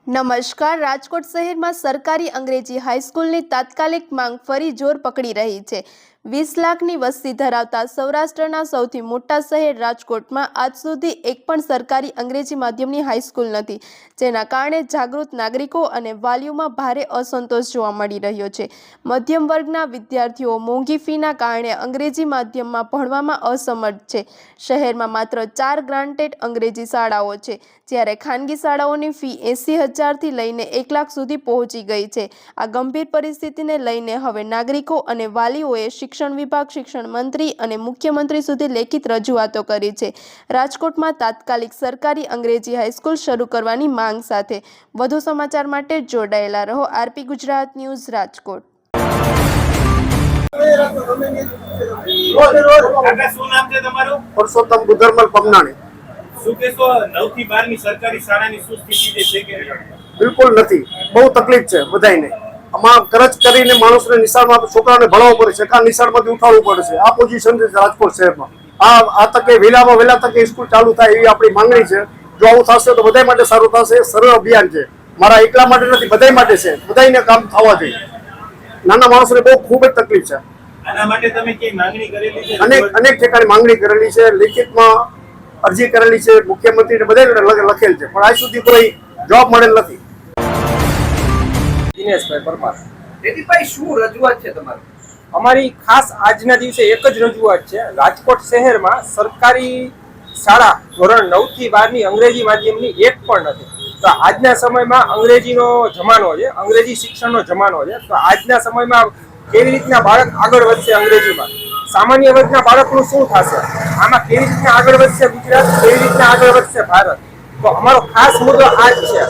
નમસ્કાર। રાજકોટ શહેરમાં સરકારી અંગ્રેજી હાઈસ્કૂલની તાત્કાલિક માંગ ફરી જોર પકડી રહી છે। 20 લાખની વસ્તી ધરાવતા સૌરાષ્ટ્રના સૌથી મોટા શહેર રાજકોટમાં આજ સુધી એક પણ સરકારી અંગ્રેજી માધ્યમની હાઈસ્કૂલ નથી, જેના કારણે જાગૃત નાગરિકો અને વાલીઓમાં ભારે અસંતોષ જોવા મળી રહ્યો છે। મધ્યમ વર્ગના વિદ્યાર્થીઓ મોંઘી ફીના કારણે અંગ્રેજી માધ્યમમાં ભણવામાં અસમર્થ છે। શહેરમાં માત્ર 4 ગ્રાન્ટેડ અંગ્રેજી શાળાઓ છે, જ્યારે ખાનગી શાળાઓની ફી 80,000થી લઈને 1 લાખ સુધી પહોંચી ગઈ છે। આ ગંભીર પરિસ્થિતિને લઈને હવે નાગરિકો અને વાલીઓએ શિક્ષણ વિભાગ, શિક્ષણ મંત્રી અને મુખ્યમંત્રી સુધી લેખિત રજૂઆતો કરી છે। રાજકોટમાં તાત્કાલિક સરકારી અંગ્રેજી હાઈસ્કૂલ શરૂ કરવાની માંગ સાથે વધુ સમાચાર માટે જોડાયેલા રહો। RP Gujarat news, Rajkot. પરસોત્તમ ગુધરમલ પમનાણી। શું કહેશો 9 થી 12 ની સરકારી શાળાની શું સ્થિતિ છે કે બિલકુલ નથી, બહુ તકલીફ છે બધાને। આમાં કરજ કરીને માણસને નિશાળમાં છોકરાને ભણાવવું પડે છે, કા નિશાળમાંથી ઉઠાડવું પડે છે। આ પોઝિશન છે રાજકોટ શહેરમાં। આ તકે વહેલામાં વહેલા તકે સ્કૂલ ચાલુ થાય એવી આપણી માંગણી છે। જો આવું થશે તો બધા માટે સારું થશે। સરળ અભિયાન છે, મારા એકલા માટે નથી, બધા માટે છે। બધાને કામ થવા જોઈએ। નાના માણસોને બહુ ખૂબ જ તકલીફ છે। આના માટે તમે કઈ માંગણી કરેલી છે? અનેક ઠેકાણે માંગણી કરેલી છે, લેખિતમાં અરજી કરેલી છે, મુખ્યમંત્રીને બધા લખેલ છે, પણ આજ સુધી કોઈ જવાબ મળેલ નથી। દિનેશભાઈ પરમાર। દેદીભાઈ, શું રજૂઆત છે તમારી? અમારી ખાસ આજના દિવસે એક જ રજૂઆત છે। રાજકોટ શહેરમાં સરકારી શાળા ધોરણ 9 થી 12 ની અંગ્રેજી માધ્યમની એક પણ નથી। તો આજના સમયમાં અંગ્રેજીનો જમાનો છે, અંગ્રેજી શિક્ષણનો જમાનો છે। તો આજના સમયમાં કેવી રીતના બાળક આગળ વધશે અંગ્રેજીમાં, સામાન્ય વર્ગના બાળકનું શું થશે, આમાં કેવી રીતના આગળ વધશે ગુજરાત, કેવી રીતના આગળ વધશે ભારત? તો અમારો ખાસ મુદ્દો આ જ છે।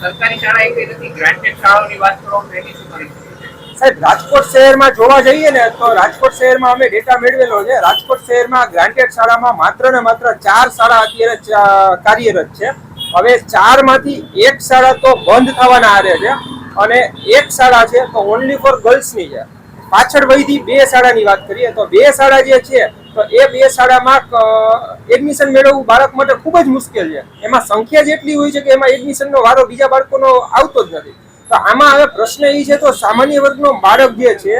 સરકારી શાળા એક નથી, ગ્રાન્ટેડ શાળાઓની વાત કરો તો એની શું પરિસ્થિતિ છે? સાહેબ, રાજકોટ શહેરમાં જોવા જઈએ ને તો રાજકોટ શહેરમાં અમે ડેટા મેળવેલો છે। રાજકોટ શહેરમાં ગ્રાન્ટેડ શાળામાં માત્ર ને માત્ર 4 શાળા અત્યારે કાર્યરત છે। હવે 4 માંથી એક શાળા તો બંધ થવાના આરે છે, અને એક શાળા છે તો ઓનલી ફોર ગર્લ્સની છે। પાછળ વહીથી 2 શાળાની વાત કરીએ તો 2 શાળા જે છે તો એ 2 શાળામાં એડમિશન મેળવવું બાળક માટે ખૂબ જ મુશ્કેલ છે। એમાં સંખ્યા જેટલી હોય છે કે એમાં એડમિશનનો વારો બીજા બાળકોનો આવતો જ નથી। તો આમાં હવે પ્રશ્ન એ છે તો સામાન્ય વર્ગનો બાળક જે છે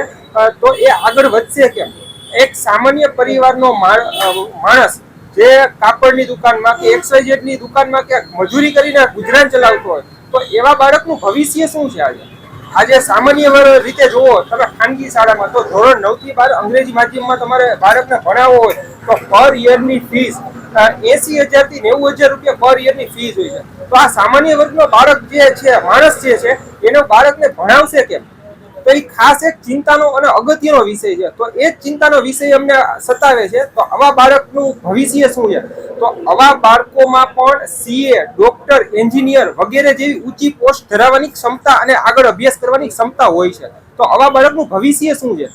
તો એ આગળ વધશે કેમ? એક સામાન્ય પરિવારનો માણસ જે કાપડની દુકાનમાં કે XYZ ની દુકાનમાં કે મજૂરી કરીને ગુજરાન ચલાવતો હોય તો એવા બાળકનું ભવિષ્ય શું છે? આજે સામાન્ય રીતે જુઓ તમે ખાનગી શાળામાં તો ધોરણ 9 થી 12 અંગ્રેજી માધ્યમમાં તમારે બાળકને ભણાવવો હોય તો પર યરની ફીસ 80,000 થી 90,000 રૂપિયા પર યરની ફીસ હોય છે। તો આ સામાન્ય વર્ગનો બાળક જે છે, માણસ જે છે, એનો બાળકને ભણાવશે કેમ? તો એ ખાસ એક ચિંતાનો અને અગત્યનો વિષય છે। તો એ જ ચિંતાનો વિષય અમને સતાવે છે। તો આવા બાળકનું ભવિષ્ય શું છે? તો આવા બાળકોમાં પણ CA, ડોક્ટર, એન્જિનિયર વગેરે જેવી ઊંચી પોસ્ટ ધરાવવાની ક્ષમતા અને આગળ અભ્યાસ કરવાની ક્ષમતા હોય છે। તો આવા બાળકનું ભવિષ્ય શું છે?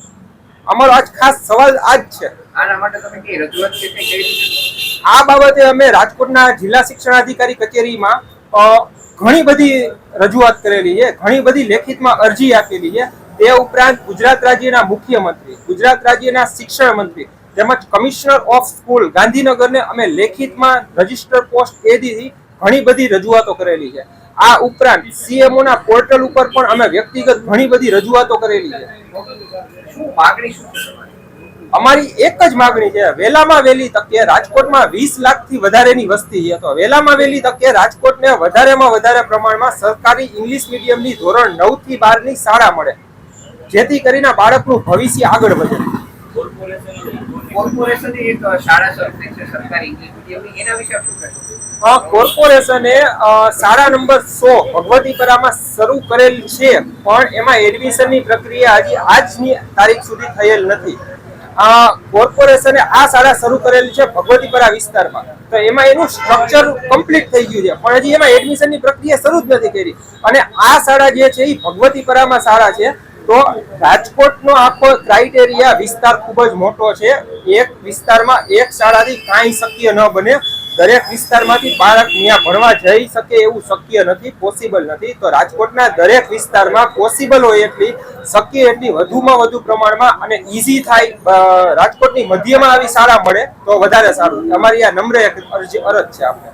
અમારો આજ ખાસ સવાલ આ જ છે। આના માટે તમે કઈ રજૂઆત છે તે કરી છે? આ બાબતે અમે રાજકોટના જિલ્લા શિક્ષણાધિકારી કચેરીમાં ઘણી બધી રજૂઆત કરેલી છે, ઘણી બધી લેખિતમાં અરજી આપેલી છે। તે ઉપરાંત ગુજરાત રાજ્યના મુખ્યમંત્રી, ગુજરાત રાજ્યના શિક્ષણ મંત્રી તેમજ કમિશનર ઓફ સ્કૂલ ગાંધીનગરને અમે લેખિતમાં રજિસ્ટર પોસ્ટ એથી ઘણી બધી રજૂઆતો કરેલી છે। આ ઉપરાંત CMO ના પોર્ટલ ઉપર પણ અમે વ્યક્તિગત ઘણી બધી રજૂઆતો કરેલી છે। શું માગણી શું છે? અમારી એક જ માગણી છે, વહેલામાં વહેલી તકે રાજકોટમાં 20 લાખથી વધારેની વસ્તી છે, તો વહેલામાં વહેલી તકે રાજકોટને વધારેમાં વધારે પ્રમાણમાં સરકારી ઇંગ્લિશ મીડિયમની ધોરણ 9 થી 12 ની શાળા મળે, જેથી કરીને બાળકનું ભવિષ્ય આગળ વધે। કોર્પોરેશનની એક શાળા શરૂ થઈ છે સરકારી ઇંગ્લિશ મીડિયમની, એના વિશે શું કહેશો? કોર્પોરેશને શાળા નંબર 100 ભગવતીપરામાં શરૂ કરેલ છે, પણ એમાં એડમિશનની પ્રક્રિયા હજી આજની તારીખ સુધી થયેલ નથી। કોર્પોરેશને આ શાળા શરૂ કરેલી છે ભગવતીપરા વિસ્તારમાં, તો એમાં એનું સ્ટ્રક્ચર કમ્પ્લીટ થઈ ગયું છે, પણ હજી એમાં એડમિશનની પ્રક્રિયા શરૂ જ નથી કરી। અને આ શાળા જે છે એ ભગવતીપરામાં શાળા છે। તો રાજકોટનો આખો ક્રાઇટેરિયા વિસ્તાર ખૂબ જ મોટો છે। એક વિસ્તારમાં એક શાળાથી કાંઈ શક્ય ન બને। દરેક વિસ્તારમાંથી બાળક ત્યાં ભણવા જઈ શકે એવું શક્ય નથી, પોસિબલ નથી. તો રાજકોટના દરેક વિસ્તારમાં પોસિબલ હોય એટલી, શક્ય એટલી વધુમાં વધુ પ્રમાણમાં અને ઈઝી થાય રાજકોટની મધ્યમાં આવી શાળા મળે તો વધારે સારું. અમારી આ નમ્ર એક અરજ છે આપણે.